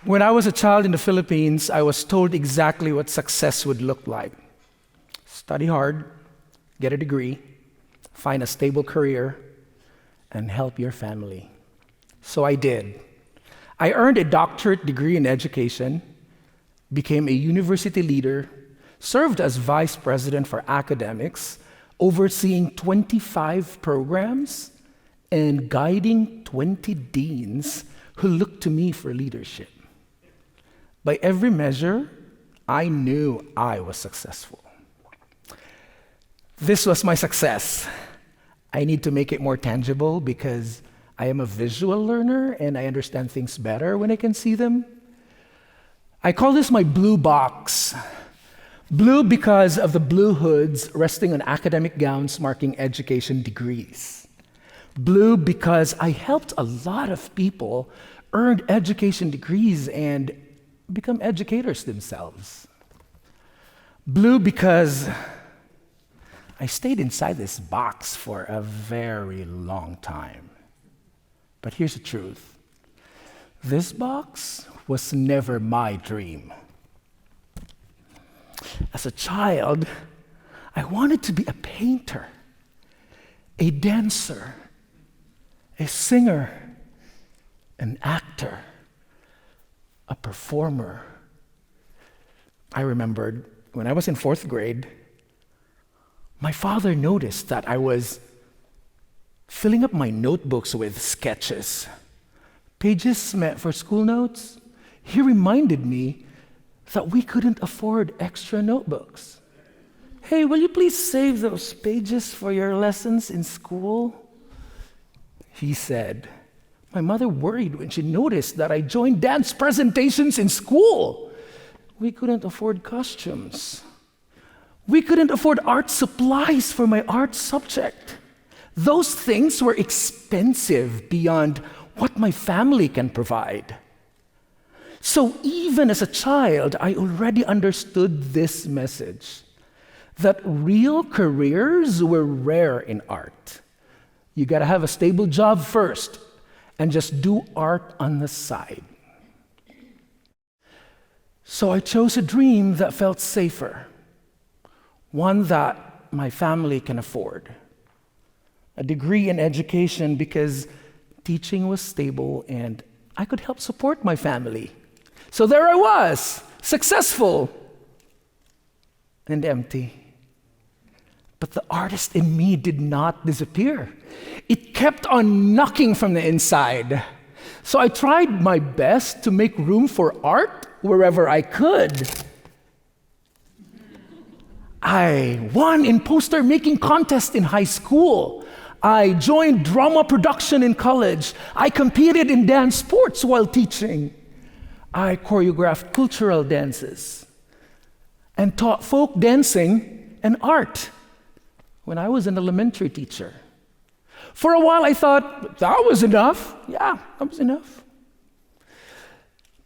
When I was a child in the Philippines, I was told exactly what success would look like. Study hard, get a degree, find a stable career, and help your family. So I did. I earned a doctorate degree in education, became a university leader, served as vice president for academics, overseeing 25 programs, and guiding 20 deans who looked to me for leadership. By every measure, I knew I was successful. This was my success. I need to make it more tangible because I am a visual learner and I understand things better when I can see them. I call this my blue box. Blue because of the blue hoods resting on academic gowns marking education degrees. Blue because I helped a lot of people earn education degrees and become educators themselves. Blue because I stayed inside this box for a very long time. But here's the truth. This box was never my dream. As a child, I wanted to be a painter, a dancer, a singer, an actor, a performer. I remembered when I was in 4th grade, my father noticed that I was filling up my notebooks with sketches, pages meant for school notes. He reminded me that we couldn't afford extra notebooks. Hey, will you please save those pages for your lessons in school? He said. My mother worried when she noticed that I joined dance presentations in school. We couldn't afford costumes. We couldn't afford art supplies for my art subject. Those things were expensive beyond what my family can provide. So even as a child, I already understood this message, that real careers were rare in art. You gotta have a stable job first, and just do art on the side. So I chose a dream that felt safer, one that my family can afford. A degree in education because teaching was stable and I could help support my family. So there I was, successful and empty. But the artist in me did not disappear. It kept on knocking from the inside. So I tried my best to make room for art wherever I could. I won in poster making contest in high school. I joined drama production in college. I competed in dance sports while teaching. I choreographed cultural dances and taught folk dancing and art when I was an elementary teacher. For a while I thought, that was enough. Yeah, that was enough.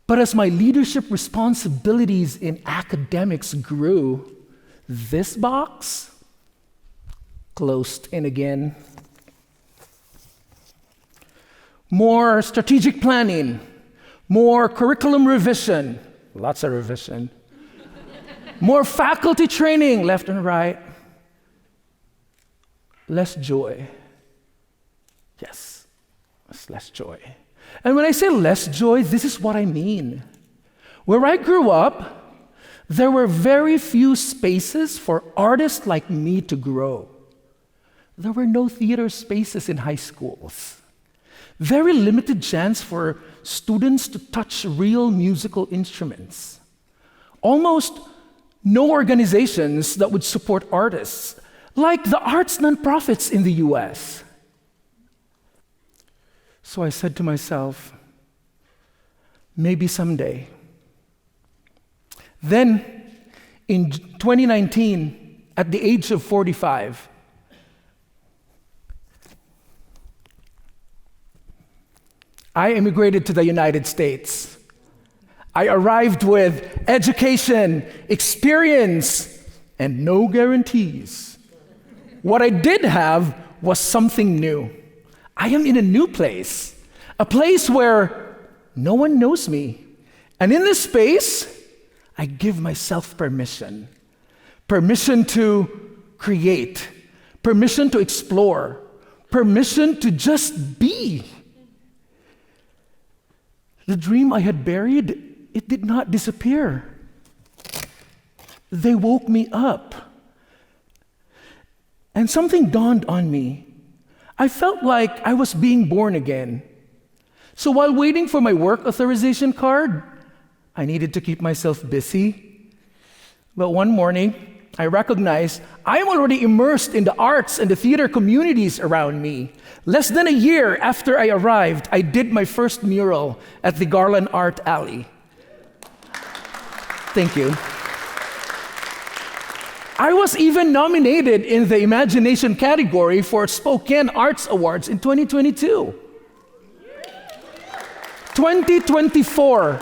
But as my leadership responsibilities in academics grew, this box closed in again. More strategic planning, more curriculum revision, lots of revision, more faculty training left and right, less joy. Yes, less joy. And when I say less joy, this is what I mean. Where I grew up, there were very few spaces for artists like me to grow. There were no theater spaces in high schools. Very limited chance for students to touch real musical instruments. Almost no organizations that would support artists, like the arts nonprofits in the US. So I said to myself, maybe someday. Then, in 2019, at the age of 45, I immigrated to the United States. I arrived with education, experience, and no guarantees. What I did have was something new. I am in a new place, a place where no one knows me, And in this space, I give myself permission. Permission to create, permission to explore, permission to just be. The dream I had buried, it did not disappear. They woke me up. And something dawned on me. I felt like I was being born again. So while waiting for my work authorization card, I needed to keep myself busy. But one morning, I recognized I am already immersed in the arts and the theater communities around me. Less than a year after I arrived, I did my first mural at the Garland Art Alley. Thank you. I was even nominated in the Imagination category for Spokane Arts Awards in 2022. 2024,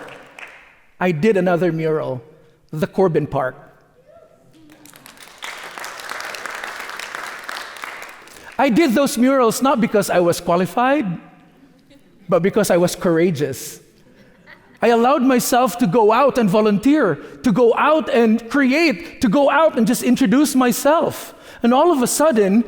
I did another mural, the Corbin Park. I did those murals not because I was qualified, but because I was courageous. I allowed myself to go out and volunteer, to go out and create, to go out and just introduce myself. And all of a sudden,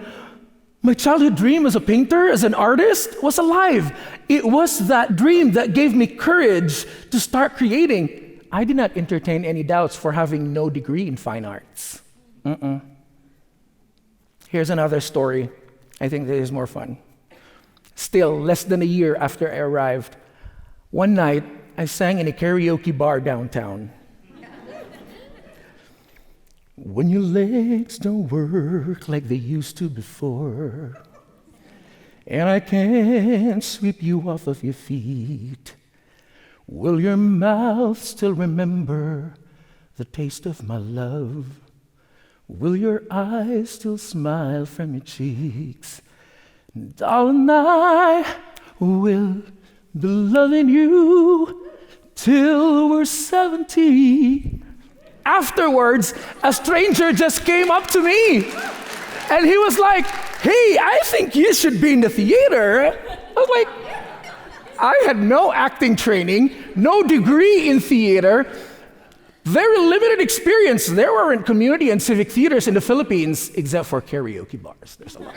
my childhood dream as a painter, as an artist, was alive. It was that dream that gave me courage to start creating. I did not entertain any doubts for having no degree in fine arts. Here's another story. I think this is more fun. Still, less than a year after I arrived, one night, I sang in a karaoke bar downtown. When your legs don't work like they used to before, and I can't sweep you off of your feet, will your mouth still remember the taste of my love? Will your eyes still smile from your cheeks? Darling, I will be loving you till we're 70. Afterwards, a stranger just came up to me and he was like, hey, I think you should be in the theater. I was like, I had no acting training, no degree in theater, very limited experience. There weren't community and civic theaters in the Philippines, except for karaoke bars. There's a lot.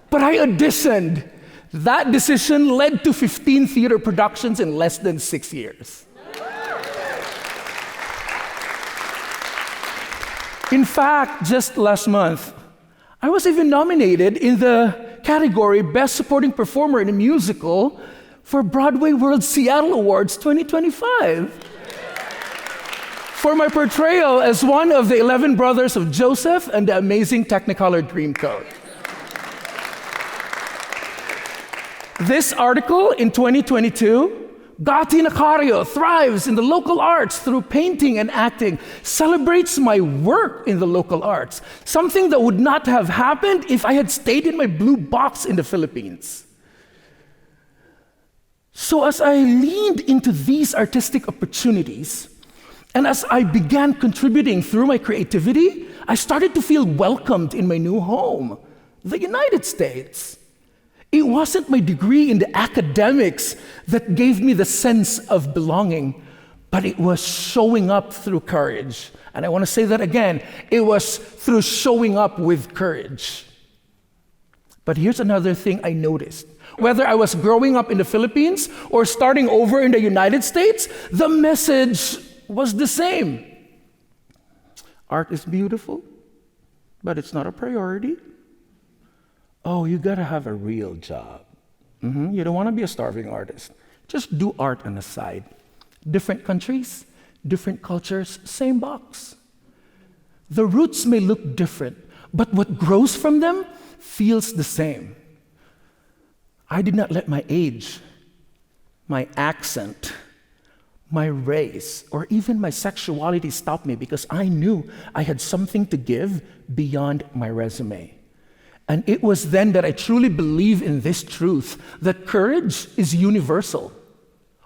But I auditioned. That decision led to 15 theater productions in less than 6 years. In fact, just last month, I was even nominated in the category Best Supporting Performer in a Musical for Broadway World Seattle Awards 2025 for my portrayal as one of the 11 brothers of Joseph and the amazing Technicolor Dreamcoat. This article in 2022, Gati Nacario thrives in the local arts through painting and acting, celebrates my work in the local arts, something that would not have happened if I had stayed in my blue box in the Philippines. So as I leaned into these artistic opportunities, and as I began contributing through my creativity, I started to feel welcomed in my new home, the United States. It wasn't my degree in the academics that gave me the sense of belonging, but it was showing up through courage. And I want to say that again. It was through showing up with courage. But here's another thing I noticed. Whether I was growing up in the Philippines or starting over in the United States, the message was the same. Art is beautiful, but it's not a priority. Oh, you gotta have a real job. You don't wanna be a starving artist. Just do art on the side. Different countries, different cultures, same box. The roots may look different, but what grows from them feels the same. I did not let my age, my accent, my race, or even my sexuality stop me because I knew I had something to give beyond my resume. And it was then that I truly believed in this truth, that courage is universal.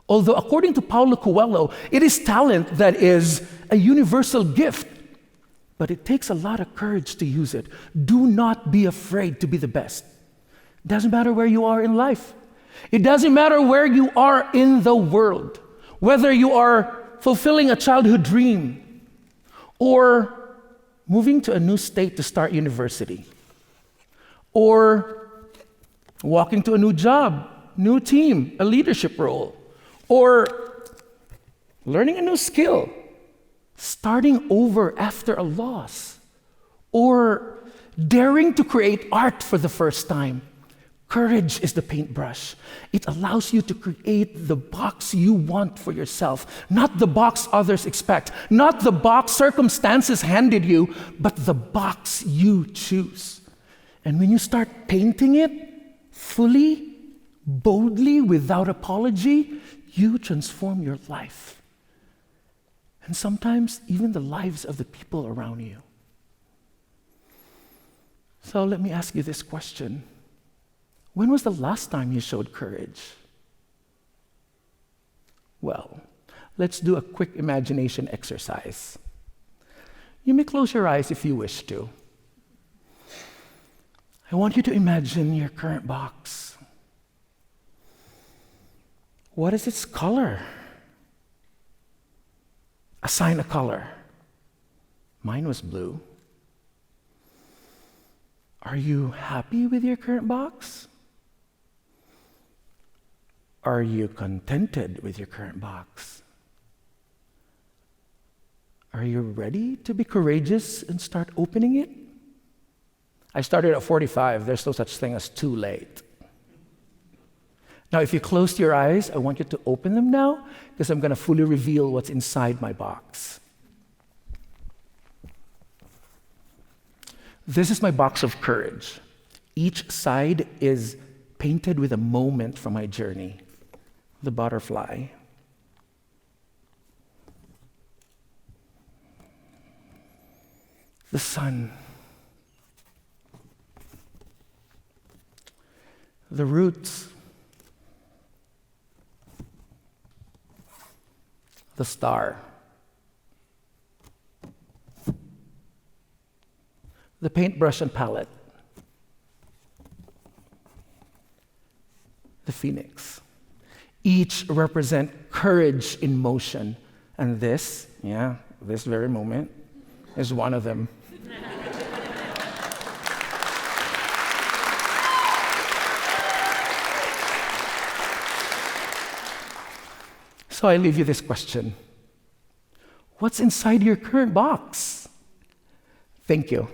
Although according to Paulo Coelho, it is talent that is a universal gift. But it takes a lot of courage to use it. Do not be afraid to be the best. Doesn't matter where you are in life. It doesn't matter where you are in the world. Whether you are fulfilling a childhood dream or moving to a new state to start university or walking to a new job, new team, a leadership role, or learning a new skill, starting over after a loss, or daring to create art for the first time. Courage is the paintbrush. It allows you to create the box you want for yourself, not the box others expect, not the box circumstances handed you, but the box you choose. And when you start painting it fully, boldly, without apology, you transform your life. And sometimes even the lives of the people around you. So let me ask you this question. When was the last time you showed courage? Well, let's do a quick imagination exercise. You may close your eyes if you wish to. I want you to imagine your current box. What is its color? Assign a color. Mine was blue. Are you happy with your current box? Are you contented with your current box? Are you ready to be courageous and start opening it? I started at 45. There's no such thing as too late. Now, if you closed your eyes, I want you to open them now because I'm going to fully reveal what's inside my box. This is my box of courage. Each side is painted with a moment from my journey. The butterfly. The sun. The roots. The star. The paintbrush and palette. The phoenix. Each represent courage in motion. And this very moment is one of them. So I leave you this question. What's inside your current box? Thank you.